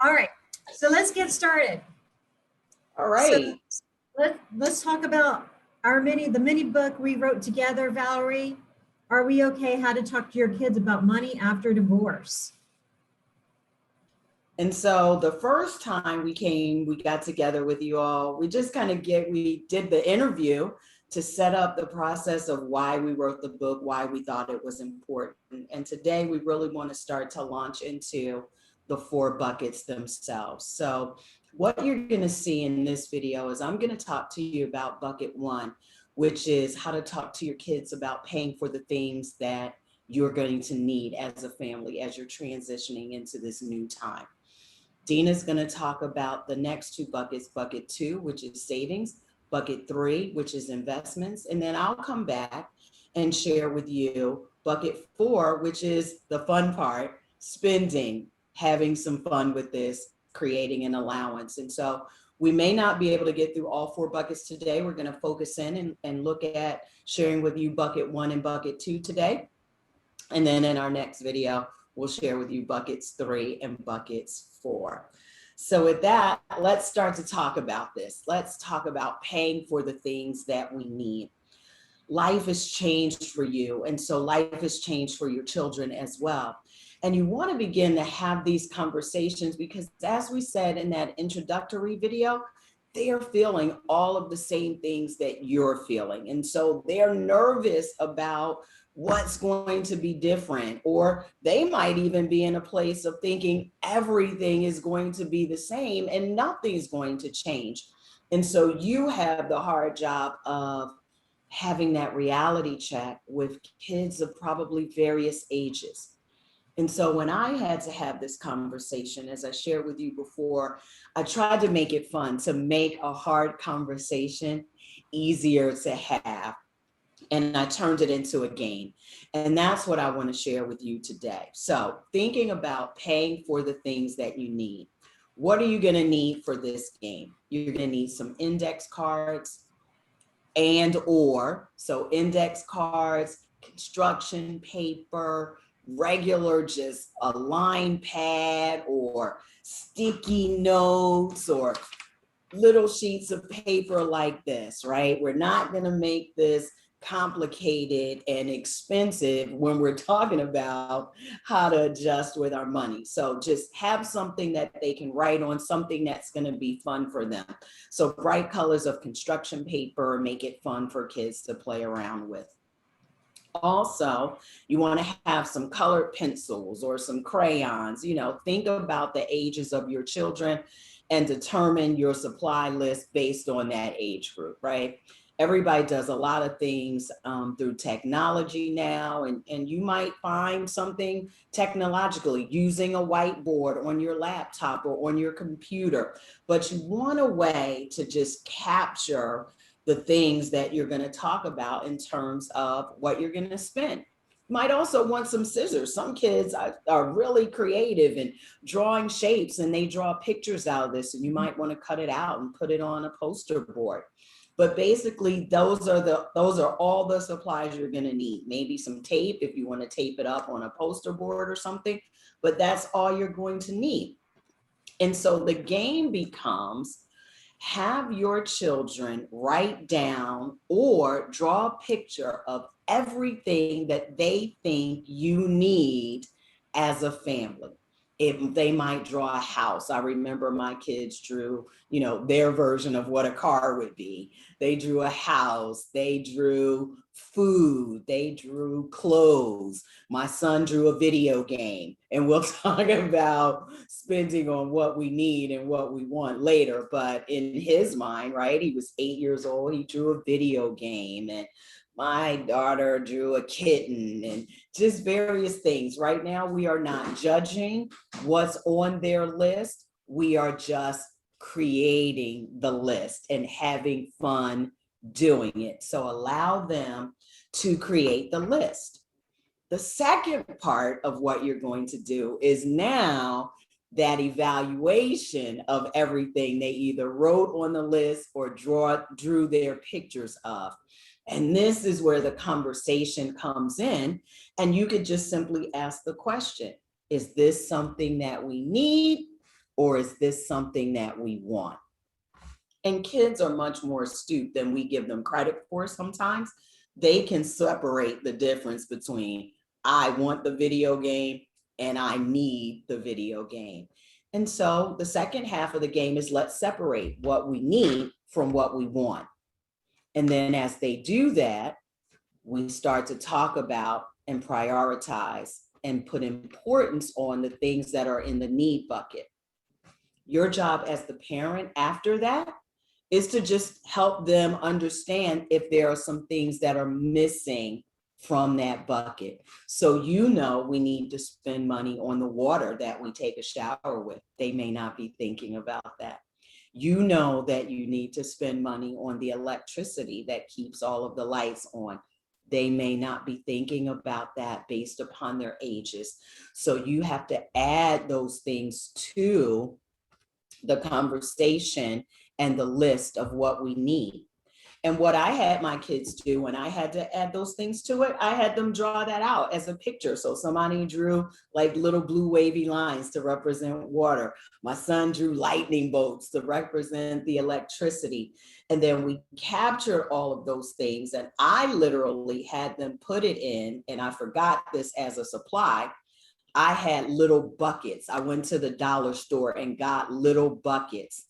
All right, so let's get started. All right. So let's talk about the mini book we wrote together, Valerie. Are we okay? How to talk to your kids about money after divorce. And so the first time we got together with you all, we just we did the interview to set up the process of why we wrote the book, why we thought it was important. And today we really want to start to launch into the 4 buckets themselves. So what you're going to see in this video is I'm going to talk to you about bucket 1, which is how to talk to your kids about paying for the things that you're going to need as a family as you're transitioning into this new time. Deanna's going to talk about the next 2 buckets, bucket 2, which is savings, bucket 3, which is investments. And then I'll come back and share with you bucket 4, which is the fun part, spending, having some fun with this, creating an allowance. And so we may not be able to get through all 4 buckets today. We're going to focus in and look at sharing with you bucket 1 and bucket 2 today. And then in our next video, we'll share with you buckets 3 and buckets 4. So with that, let's start to talk about this. Let's talk about paying for the things that we need. Life has changed for you, and so life has changed for your children as well. And you want to begin to have these conversations because, as we said in that introductory video, they are feeling all of the same things that you're feeling. And so they're nervous about what's going to be different, or they might even be in a place of thinking everything is going to be the same and nothing's going to change. And so you have the hard job of having that reality check with kids of probably various ages. And so when I had to have this conversation, as I shared with you before, I tried to make it fun, to make a hard conversation easier to have. And I turned it into a game. And that's what I want to share with you today. So thinking about paying for the things that you need. What are you going to need for this game? You're going to need some index cards so index cards, construction paper, regular just a line pad or sticky notes or little sheets of paper like this, right? We're not going to make this complicated and expensive when we're talking about how to adjust with our money. So just have something that they can write on, something that's going to be fun for them. So bright colors of construction paper make it fun for kids to play around with. Also, you want to have some colored pencils or some crayons. Think about the ages of your children and determine your supply list based on that age group, right? Everybody does a lot of things through technology now, and you might find something technologically using a whiteboard on your laptop or on your computer, but you want a way to just capture the things that you're going to talk about in terms of what you're going to spend. You might also want some scissors. Some kids are really creative in drawing shapes, and they draw pictures out of this, and you might want to cut it out and put it on a poster board. But basically, those are all the supplies you're going to need. Maybe some tape if you want to tape it up on a poster board or something, but that's all you're going to need. And so the game becomes, have your children write down or draw a picture of everything that they think you need as a family. If they might draw a house. I remember my kids drew, their version of what a car would be. They drew a house, they drew food, they drew clothes. My son drew a video game, and we'll talk about spending on what we need and what we want later. But in his mind, right, he was 8 years old, he drew a video game, and my daughter drew a kitten, and just various things. Right now, we are not judging what's on their list. We are just creating the list and having fun doing it. So allow them to create the list. The second part of what you're going to do is now that evaluation of everything they either wrote on the list or drew their pictures of. And this is where the conversation comes in, and you could just simply ask the question, is this something that we need, or is this something that we want? And kids are much more astute than we give them credit for sometimes. They can separate the difference between I want the video game and I need the video game. And so the second half of the game is let's separate what we need from what we want. And then as they do that, we start to talk about and prioritize and put importance on the things that are in the need bucket. Your job as the parent after that is to just help them understand if there are some things that are missing from that bucket. So you know we need to spend money on the water that we take a shower with. They may not be thinking about that. You know that you need to spend money on the electricity that keeps all of the lights on. They may not be thinking about that based upon their ages. So you have to add those things to the conversation and the list of what we need. And what I had my kids do when I had to add those things to it, I had them draw that out as a picture. So somebody drew like little blue wavy lines to represent water. My son drew lightning bolts to represent the electricity. And then we captured all of those things. And I literally had them put it in, and I forgot this as a supply. I had little buckets. I went to the dollar store and got little buckets.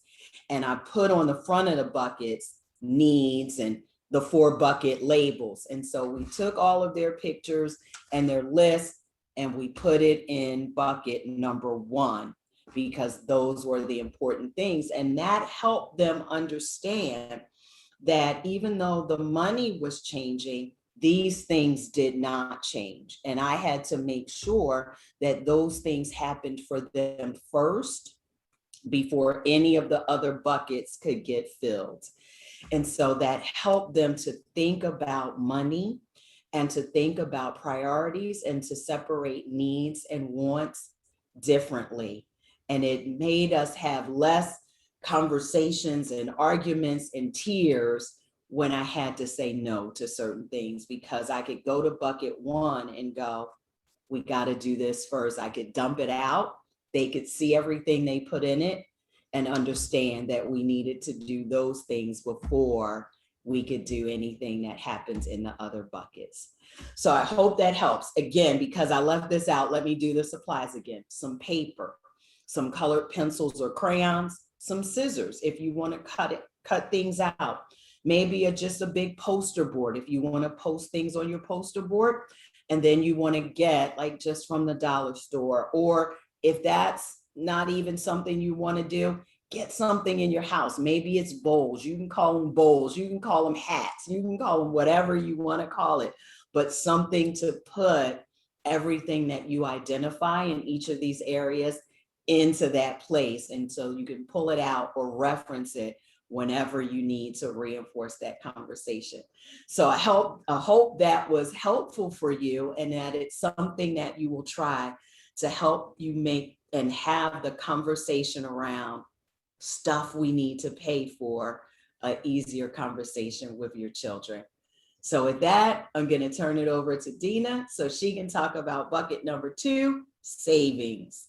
And I put on the front of the buckets needs and the 4 bucket labels. And so we took all of their pictures and their list and we put it in bucket number 1 because those were the important things. And that helped them understand that even though the money was changing, these things did not change. And I had to make sure that those things happened for them first before any of the other buckets could get filled. And so that helped them to think about money and to think about priorities and to separate needs and wants differently. And it made us have less conversations and arguments and tears when I had to say no to certain things, because I could go to bucket 1 and go, we got to do this first. I could dump it out. They could see everything they put in it and understand that we needed to do those things before we could do anything that happens in the other buckets. So I hope that helps. Again, because I left this out, let me do the supplies again. Some paper, some colored pencils or crayons, some scissors if you want to cut things out. Maybe just a big poster board if you want to post things on your poster board, and then you want to get like just from the dollar store, or if that's not even something you want to do, get something in your house. Maybe it's bowls. You can call them bowls. You can call them hats. You can call them whatever you want to call it, but something to put everything that you identify in each of these areas into that place. And so you can pull it out or reference it whenever you need to reinforce that conversation. So I hope that was helpful for you and that it's something that you will try to help you make and have the conversation around stuff we need to pay for an easier conversation with your children. So with that, I'm going to turn it over to Deanna so she can talk about bucket number 2, savings.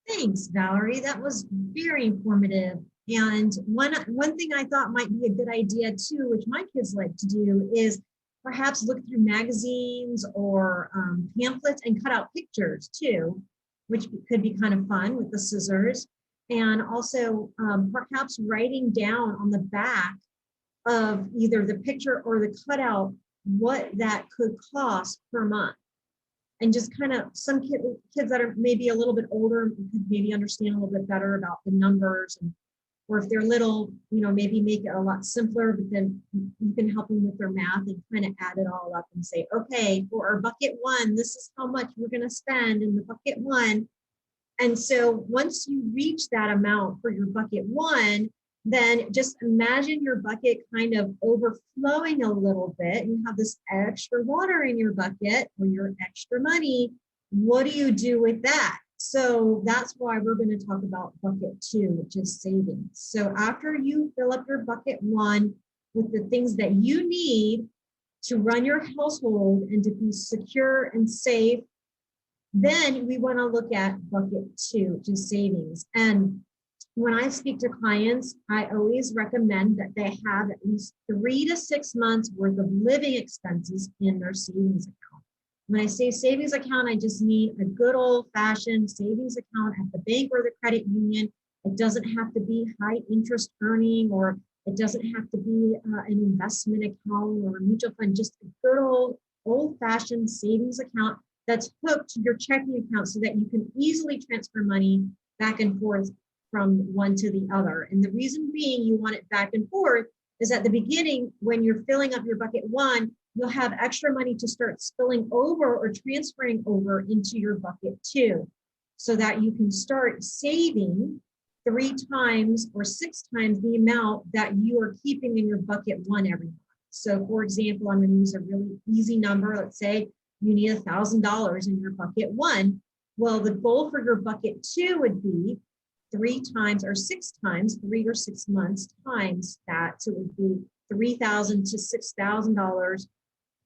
Thanks, Valerie. That was very informative. And one thing I thought might be a good idea too, which my kids like to do, is perhaps look through magazines or pamphlets and cut out pictures too, which could be kind of fun with the scissors. And also perhaps writing down on the back of either the picture or the cutout what that could cost per month. And just kind of some kids that are maybe a little bit older could maybe understand a little bit better about the numbers, and or if they're little, maybe make it a lot simpler, but then you can help them with their math and kind of add it all up and say, okay, for our bucket 1, this is how much we're going to spend in the bucket 1. And so once you reach that amount for your bucket 1, then just imagine your bucket kind of overflowing a little bit. You have this extra water in your bucket or your extra money. What do you do with that? So that's why we're going to talk about bucket 2, which is savings. So after you fill up your bucket 1 with the things that you need to run your household and to be secure and safe Then we want to look at bucket 2, which is savings. And when I speak to clients, I always recommend that they have at least 3 to 6 months worth of living expenses in their savings account. When I say savings account, I just mean a good old fashioned savings account at the bank or the credit union. It doesn't have to be high interest earning, or it doesn't have to be an investment account or a mutual fund, just a good old fashioned savings account that's hooked to your checking account so that you can easily transfer money back and forth from one to the other. And the reason being you want it back and forth is at the beginning, when you're filling up your bucket 1, you'll have extra money to start spilling over or transferring over into your bucket 2, so that you can start saving 3 times or 6 times the amount that you are keeping in your bucket 1 every month. So for example, I'm going to use a really easy number. Let's say you need $1,000 in your bucket 1. Well, the goal for your bucket 2 would be 3 times or 6 times, 3 or 6 months times that. So it would be $3,000 to $6,000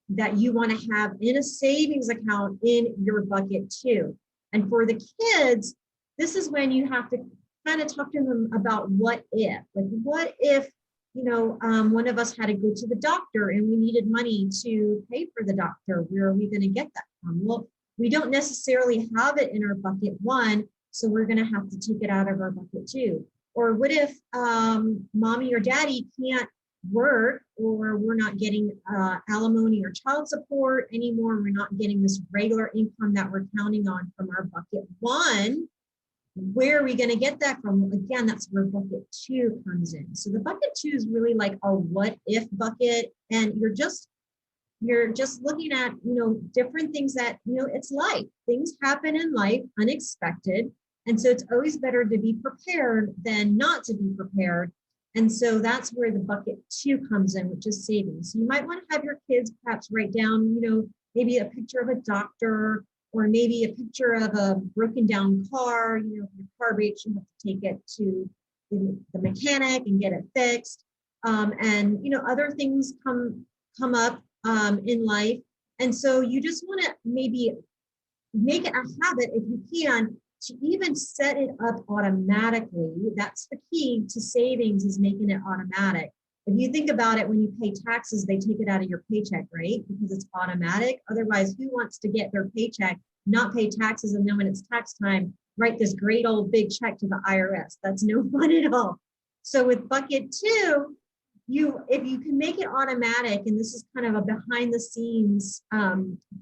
that you want to have in a savings account in your bucket 2. And for the kids, this is when you have to kind of talk to them about what if. Like, what if, one of us had to go to the doctor and we needed money to pay for the doctor? Where are we going to get that from? Well, we don't necessarily have it in our bucket 1, so we're going to have to take it out of our bucket 2. Or what if mommy or daddy can't work, or we're not getting alimony or child support anymore? We're not getting this regular income that we're counting on from our bucket 1. Where are we going to get that from? Again, that's where bucket 2 comes in. So the bucket 2 is really like a what if bucket, and you're just looking at, different things that, it's life. Things happen in life unexpected. And so it's always better to be prepared than not to be prepared. And so that's where the bucket 2 comes in, which is savings. So you might want to have your kids perhaps write down, maybe a picture of a doctor, or maybe a picture of a broken down car. If your car breaks, you have to take it to the mechanic and get it fixed. And other things come up in life. And so you just want to maybe make it a habit, if you can, to even set it up automatically. That's the key to savings, is making it automatic. If you think about it, when you pay taxes, they take it out of your paycheck, right? Because it's automatic. Otherwise, who wants to get their paycheck, not pay taxes, and then when it's tax time, write this great old big check to the IRS? That's no fun at all. So with bucket 2, if you can make it automatic, and this is kind of a behind the scenes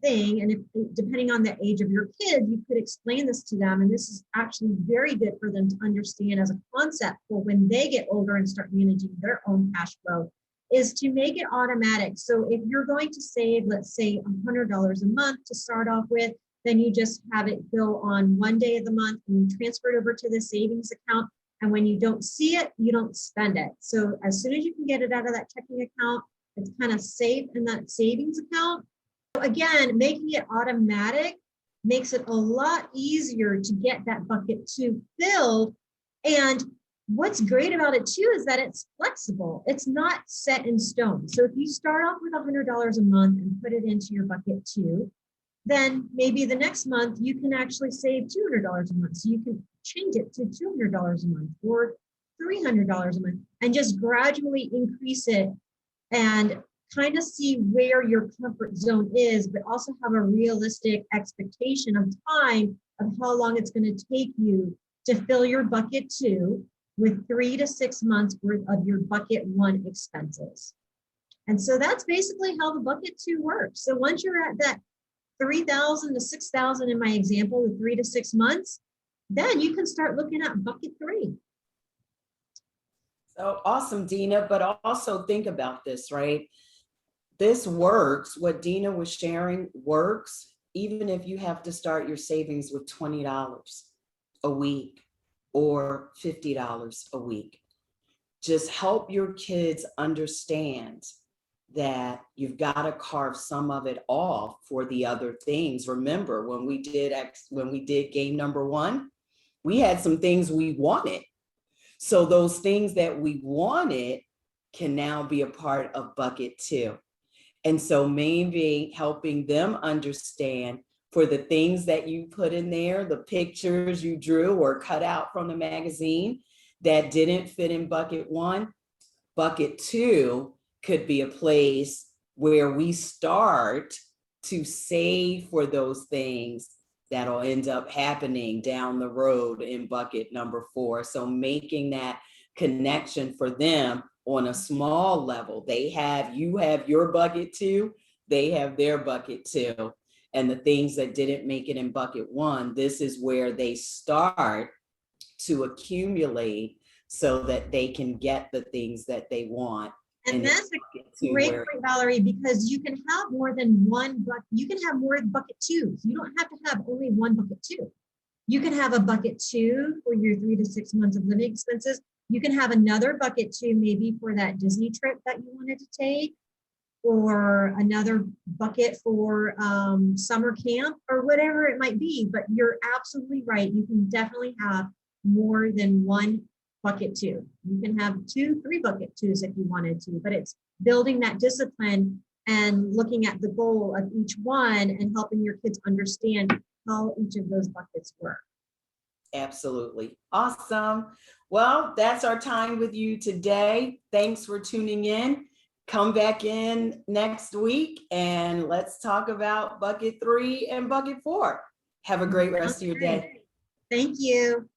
thing, and if depending on the age of your kid, you could explain this to them, and this is actually very good for them to understand as a concept for when they get older and start managing their own cash flow, is to make it automatic. So if you're going to save, let's say $100 a month to start off with, then you just have it go on one day of the month and you transfer it over to the savings account. And when you don't see it, you don't spend it. So as soon as you can get it out of that checking account, it's kind of safe in that savings account. So again, making it automatic makes it a lot easier to get that bucket 2 filled. And what's great about it too is that it's flexible. It's not set in stone. So if you start off with $100 a month and put it into your bucket 2, then maybe the next month you can actually save $200 a month. So you can change it to $200 a month or $300 a month, and just gradually increase it and kind of see where your comfort zone is, but also have a realistic expectation of time of how long it's going to take you to fill your bucket 2 with 3 to 6 months worth of your bucket 1 expenses. And so that's basically how the bucket 2 works. So once you're at that 3,000 to 6,000 in my example, with 3 to 6 months, then you can start looking at bucket 3. So awesome, Deanna, but also think about this, right? This works. What Deanna was sharing works, even if you have to start your savings with $20 a week or $50 a week. Just help your kids understand that you've got to carve some of it off for the other things. Remember, when we did game number 1, we had some things we wanted. So those things that we wanted can now be a part of bucket 2. And so maybe helping them understand for the things that you put in there, the pictures you drew or cut out from the magazine that didn't fit in bucket one. Bucket two could be a place where we start to save for those things that'll end up happening down the road in bucket number four. So making that connection for them on a small level. You have your bucket two, they have their bucket two. And the things that didn't make it in bucket one, this is where they start to accumulate so that they can get the things that they want. And that's a great point, Valerie, because you can have more than one bucket. You can have more bucket twos. You don't have to have only one bucket two. You can have a bucket two for your 3 to 6 months of living expenses. You can have another bucket two maybe for that Disney trip that you wanted to take, or another bucket for summer camp or whatever it might be. But you're absolutely right. You can definitely have more than one bucket two. You can have 2, 3 bucket twos if you wanted to, but it's building that discipline and looking at the goal of each one and helping your kids understand how each of those buckets work. Absolutely. Awesome. Well, that's our time with you today. Thanks for tuning in. Come back in next week and let's talk about bucket 3 and bucket 4. Have a great rest of your day. Thank you.